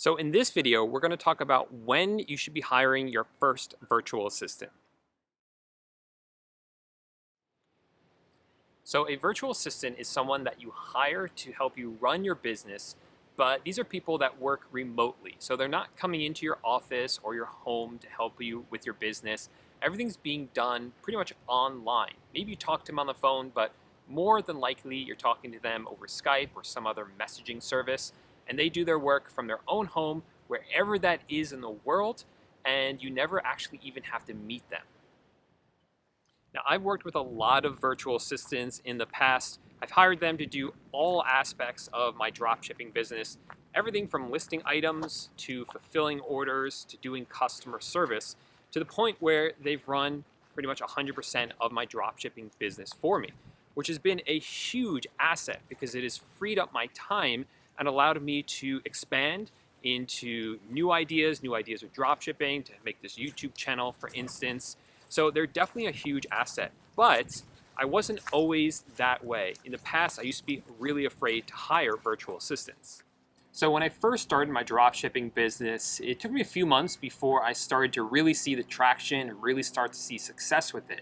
So in this video, we're going to talk about when you should be hiring your first virtual assistant. So a virtual assistant is someone that you hire to help you run your business, but these are people that work remotely. So they're not coming into your office or your home to help you with your business. Everything's being done pretty much online. Maybe you talk to them on the phone, but more than likely you're talking to them over Skype or some other messaging service, and they do their work from their own home, wherever that is in the world, and you never actually even have to meet them. Now, I've worked with a lot of virtual assistants in the past. I've hired them to do all aspects of my dropshipping business, everything from listing items to fulfilling orders to doing customer service, to the point where they've run pretty much 100% of my dropshipping business for me, which has been a huge asset because it has freed up my time and allowed me to expand into new ideas with dropshipping, to make this YouTube channel, for instance. So they're definitely a huge asset, but I wasn't always that way. In the past, I used to be really afraid to hire virtual assistants. So when I first started my dropshipping business, it took me a few months before I started to really see the traction and really start to see success with it.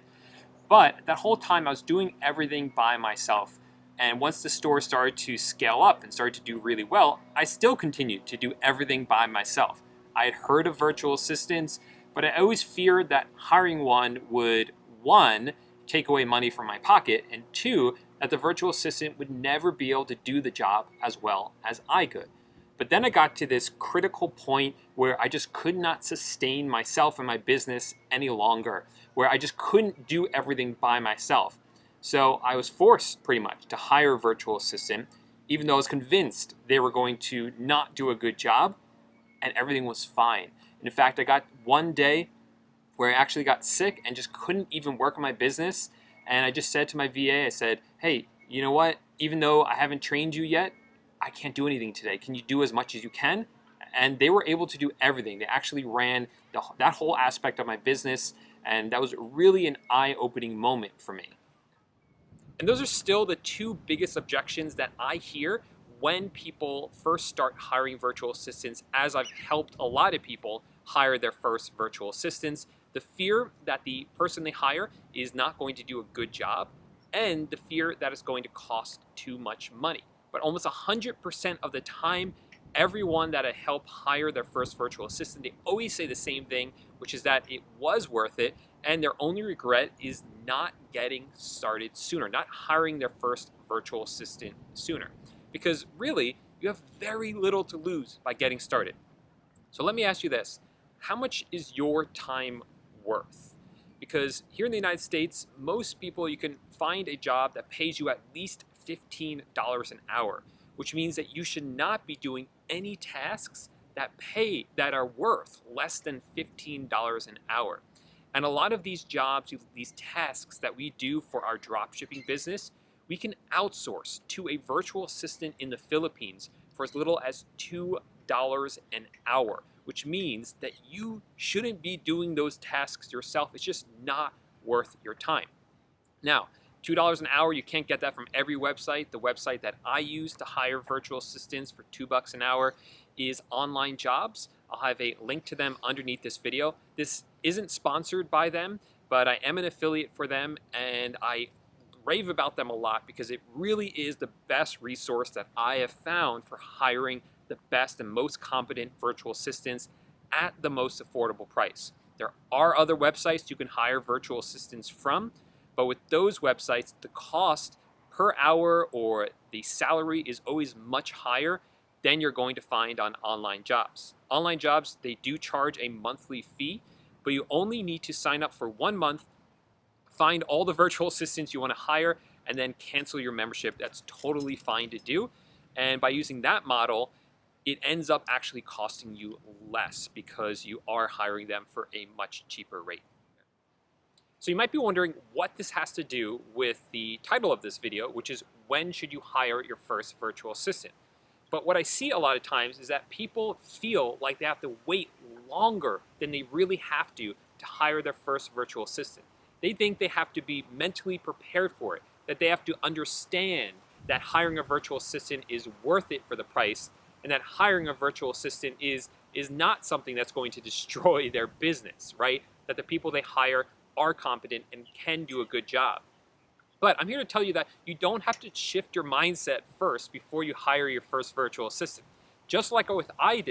But that whole time I was doing everything by myself. And once the store started to scale up and started to do really well, I still continued to do everything by myself. I had heard of virtual assistants, but I always feared that hiring one would, one, take away money from my pocket, and two, that the virtual assistant would never be able to do the job as well as I could. But then I got to this critical point where I just could not sustain myself and my business any longer, where I just couldn't do everything by myself. So I was forced pretty much to hire a virtual assistant, even though I was convinced they were going to not do a good job and everything was fine. And in fact, I got one day where I actually got sick and just couldn't even work on my business. And I just said to my VA, I said, hey, you know what? Even though I haven't trained you yet, I can't do anything today. Can you do as much as you can? And they were able to do everything. They actually ran that whole aspect of my business. And that was really an eye-opening moment for me. And those are still the two biggest objections that I hear when people first start hiring virtual assistants, as I've helped a lot of people hire their first virtual assistants. The fear that the person they hire is not going to do a good job, and the fear that it's going to cost too much money. But almost 100% of the time, everyone that I help hire their first virtual assistant, they always say the same thing, which is that it was worth it, and their only regret is not getting started sooner, not hiring their first virtual assistant sooner. Because really, you have very little to lose by getting started. So let me ask you this. How much is your time worth? Because here in the United States, most people, you can find a job that pays you at least $15 an hour, which means that you should not be doing any tasks that are worth less than $15 an hour. And a lot of these jobs, these tasks that we do for our dropshipping business, we can outsource to a virtual assistant in the Philippines for as little as $2 an hour, which means that you shouldn't be doing those tasks yourself. It's just not worth your time. Now, $2 an hour, you can't get that from every website. The website that I use to hire virtual assistants for $2 an hour is Online Jobs. I'll have a link to them underneath this video. This isn't sponsored by them, but I am an affiliate for them, and I rave about them a lot because it really is the best resource that I have found for hiring the best and most competent virtual assistants at the most affordable price. There are other websites you can hire virtual assistants from, but with those websites, the cost per hour or the salary is always much higher than you're going to find on Online Jobs. Online Jobs, they do charge a monthly fee, but you only need to sign up for 1 month, find all the virtual assistants you want to hire, and then cancel your membership. That's totally fine to do. And by using that model, it ends up actually costing you less because you are hiring them for a much cheaper rate. So you might be wondering what this has to do with the title of this video, which is when should you hire your first virtual assistant? But what I see a lot of times is that people feel like they have to wait longer than they really have to hire their first virtual assistant. They think they have to be mentally prepared for it, that they have to understand that hiring a virtual assistant is worth it for the price, and that hiring a virtual assistant is not something that's going to destroy their business, right? That the people they hire are competent and can do a good job. But I'm here to tell you that you don't have to shift your mindset first before you hire your first virtual assistant. Just like with I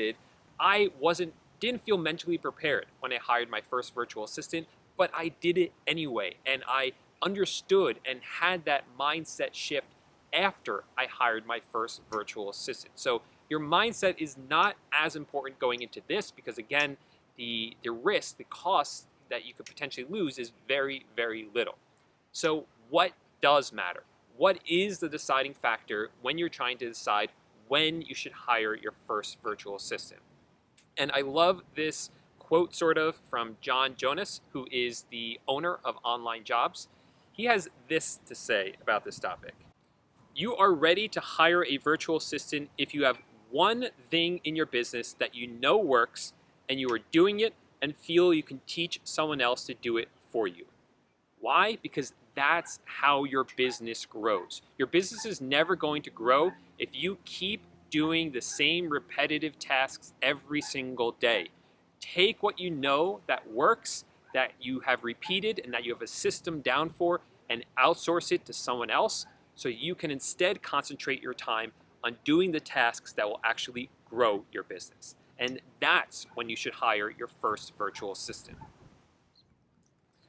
didn't feel mentally prepared when I hired my first virtual assistant, but I did it anyway, and I understood and had that mindset shift after I hired my first virtual assistant. So your mindset is not as important going into this because again, the risk, the cost that you could potentially lose is very, very little. So what does matter? What is the deciding factor when you're trying to decide when you should hire your first virtual assistant? And I love this quote sort of from John Jonas, who is the owner of Online Jobs. He has this to say about this topic. You are ready to hire a virtual assistant if you have one thing in your business that you know works and you are doing it and feel you can teach someone else to do it for you. Why? Because that's how your business grows. Your business is never going to grow if you keep doing the same repetitive tasks every single day. Take what you know that works, that you have repeated, and that you have a system down for, and outsource it to someone else so you can instead concentrate your time on doing the tasks that will actually grow your business. And that's when you should hire your first virtual assistant.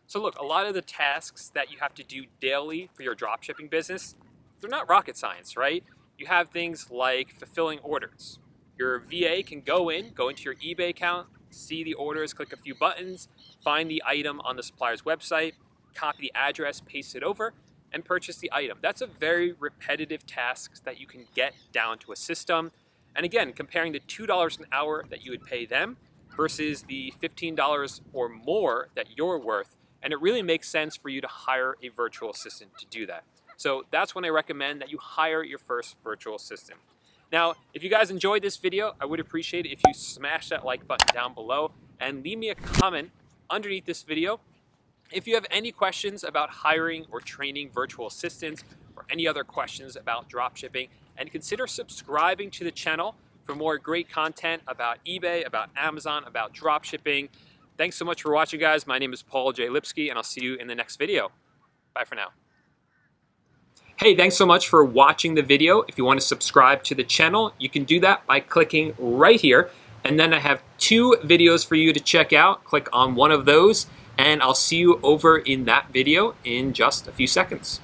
So look, a lot of the tasks that you have to do daily for your dropshipping business, they're not rocket science, right? You have things like fulfilling orders. Your VA can go into your eBay account, see the orders, click a few buttons, find the item on the supplier's website, copy the address, paste it over, and purchase the item. That's a very repetitive task that you can get down to a system. And again, comparing the $2 an hour that you would pay them versus the $15 or more that you're worth, and it really makes sense for you to hire a virtual assistant to do that. So that's when I recommend that you hire your first virtual assistant. Now, if you guys enjoyed this video, I would appreciate it if you smash that like button down below and leave me a comment underneath this video. If you have any questions about hiring or training virtual assistants or any other questions about dropshipping, and consider subscribing to the channel for more great content about eBay, about Amazon, about dropshipping. Thanks so much for watching, guys. My name is Paul J. Lipsky, and I'll see you in the next video. Bye for now. Hey, thanks so much for watching the video. If you want to subscribe to the channel, you can do that by clicking right here. And then I have 2 videos for you to check out. Click on one of those, and I'll see you over in that video in just a few seconds.